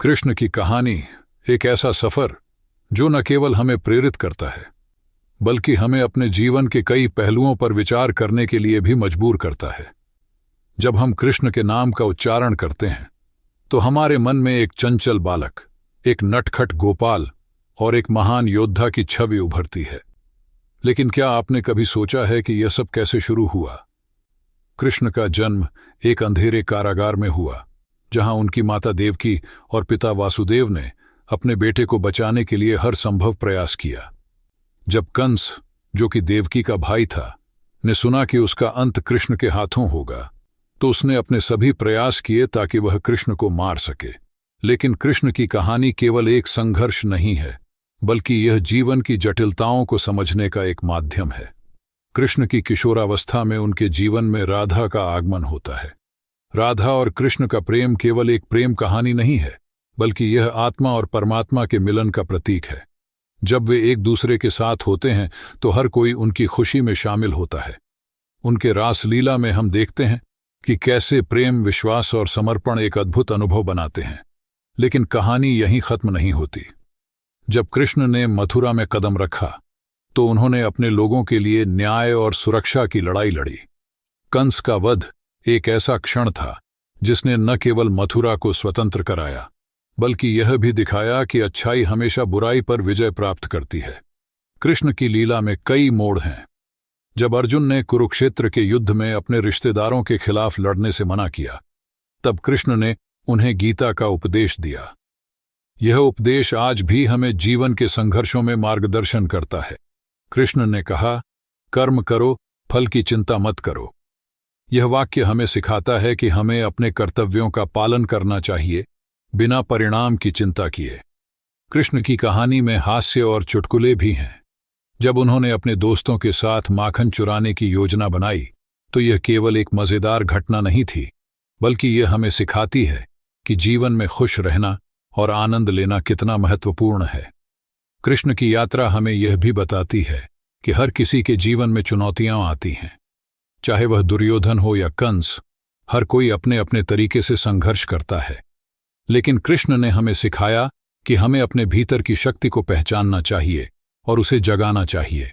कृष्ण की कहानी एक ऐसा सफर जो न केवल हमें प्रेरित करता है बल्कि हमें अपने जीवन के कई पहलुओं पर विचार करने के लिए भी मजबूर करता है। जब हम कृष्ण के नाम का उच्चारण करते हैं तो हमारे मन में एक चंचल बालक, एक नटखट गोपाल और एक महान योद्धा की छवि उभरती है। लेकिन क्या आपने कभी सोचा है कि यह सब कैसे शुरू हुआ? कृष्ण का जन्म एक अंधेरे कारागार में हुआ, जहां उनकी माता देवकी और पिता वासुदेव ने अपने बेटे को बचाने के लिए हर संभव प्रयास किया। जब कंस, जो कि देवकी का भाई था, ने सुना कि उसका अंत कृष्ण के हाथों होगा, तो उसने अपने सभी प्रयास किए ताकि वह कृष्ण को मार सके। लेकिन कृष्ण की कहानी केवल एक संघर्ष नहीं है, बल्कि यह जीवन की जटिलताओं को समझने का एक माध्यम है। कृष्ण की किशोरावस्था में उनके जीवन में राधा का आगमन होता है। राधा और कृष्ण का प्रेम केवल एक प्रेम कहानी नहीं है, बल्कि यह आत्मा और परमात्मा के मिलन का प्रतीक है। जब वे एक दूसरे के साथ होते हैं तो हर कोई उनकी खुशी में शामिल होता है। उनके रासलीला में हम देखते हैं कि कैसे प्रेम, विश्वास और समर्पण एक अद्भुत अनुभव बनाते हैं। लेकिन कहानी यहीं खत्म नहीं होती। जब कृष्ण ने मथुरा में कदम रखा तो उन्होंने अपने लोगों के लिए न्याय और सुरक्षा की लड़ाई लड़ी। कंस का वध एक ऐसा क्षण था जिसने न केवल मथुरा को स्वतंत्र कराया, बल्कि यह भी दिखाया कि अच्छाई हमेशा बुराई पर विजय प्राप्त करती है। कृष्ण की लीला में कई मोड़ हैं। जब अर्जुन ने कुरुक्षेत्र के युद्ध में अपने रिश्तेदारों के खिलाफ लड़ने से मना किया, तब कृष्ण ने उन्हें गीता का उपदेश दिया। यह उपदेश आज भी हमें जीवन के संघर्षों में मार्गदर्शन करता है। कृष्ण ने कहा, कर्म करो, फल की चिंता मत करो। यह वाक्य हमें सिखाता है कि हमें अपने कर्तव्यों का पालन करना चाहिए, बिना परिणाम की चिंता किए। कृष्ण की कहानी में हास्य और चुटकुले भी हैं। जब उन्होंने अपने दोस्तों के साथ माखन चुराने की योजना बनाई तो यह केवल एक मजेदार घटना नहीं थी, बल्कि यह हमें सिखाती है कि जीवन में खुश रहना और आनंद लेना कितना महत्वपूर्ण है। कृष्ण की यात्रा हमें यह भी बताती है कि हर किसी के जीवन में चुनौतियां आती हैं। चाहे वह दुर्योधन हो या कंस, हर कोई अपने अपने तरीके से संघर्ष करता है। लेकिन कृष्ण ने हमें सिखाया कि हमें अपने भीतर की शक्ति को पहचानना चाहिए और उसे जगाना चाहिए।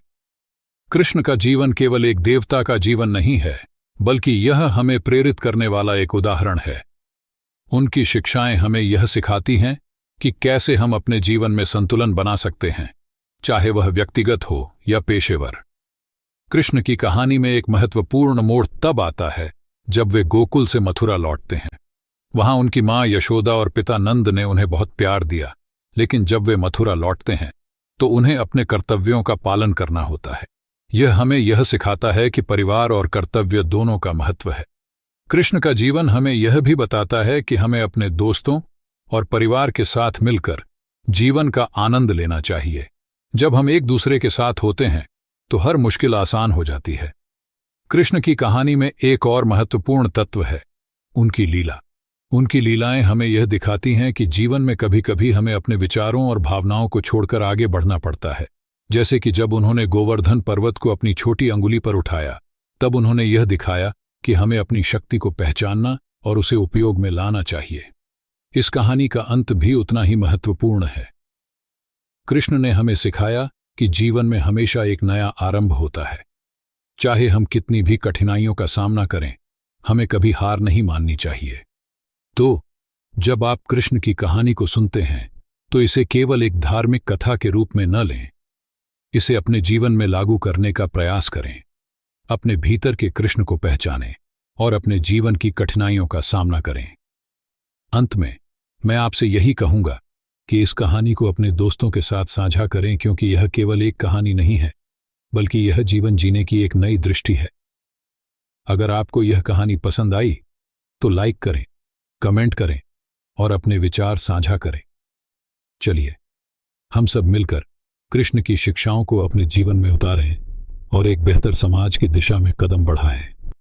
कृष्ण का जीवन केवल एक देवता का जीवन नहीं है, बल्कि यह हमें प्रेरित करने वाला एक उदाहरण है। उनकी शिक्षाएं हमें यह सिखाती हैं कि कैसे हम अपने जीवन में संतुलन बना सकते हैं, चाहे वह व्यक्तिगत हो या पेशेवर। कृष्ण की कहानी में एक महत्वपूर्ण मोड़ तब आता है जब वे गोकुल से मथुरा लौटते हैं। वहां उनकी मां यशोदा और पिता नंद ने उन्हें बहुत प्यार दिया, लेकिन जब वे मथुरा लौटते हैं तो उन्हें अपने कर्तव्यों का पालन करना होता है। यह हमें यह सिखाता है कि परिवार और कर्तव्य दोनों का महत्व है। कृष्ण का जीवन हमें यह भी बताता है कि हमें अपने दोस्तों और परिवार के साथ मिलकर जीवन का आनंद लेना चाहिए। जब हम एक दूसरे के साथ होते हैं तो हर मुश्किल आसान हो जाती है। कृष्ण की कहानी में एक और महत्वपूर्ण तत्व है, उनकी लीला। उनकी लीलाएं हमें यह दिखाती हैं कि जीवन में कभी कभी हमें अपने विचारों और भावनाओं को छोड़कर आगे बढ़ना पड़ता है। जैसे कि जब उन्होंने गोवर्धन पर्वत को अपनी छोटी अंगुली पर उठाया, तब उन्होंने यह दिखाया कि हमें अपनी शक्ति को पहचानना और उसे उपयोग में लाना चाहिए। इस कहानी का अंत भी उतना ही महत्वपूर्ण है। कृष्ण ने हमें सिखाया कि जीवन में हमेशा एक नया आरंभ होता है। चाहे हम कितनी भी कठिनाइयों का सामना करें, हमें कभी हार नहीं माननी चाहिए। तो जब आप कृष्ण की कहानी को सुनते हैं तो इसे केवल एक धार्मिक कथा के रूप में न लें। इसे अपने जीवन में लागू करने का प्रयास करें। अपने भीतर के कृष्ण को पहचानें और अपने जीवन की कठिनाइयों का सामना करें। अंत में मैं आपसे यही कहूंगा कि इस कहानी को अपने दोस्तों के साथ साझा करें, क्योंकि यह केवल एक कहानी नहीं है, बल्कि यह जीवन जीने की एक नई दृष्टि है। अगर आपको यह कहानी पसंद आई तो लाइक करें, कमेंट करें और अपने विचार साझा करें। चलिए हम सब मिलकर कृष्ण की शिक्षाओं को अपने जीवन में उतारें और एक बेहतर समाज की दिशा में कदम बढ़ाएं।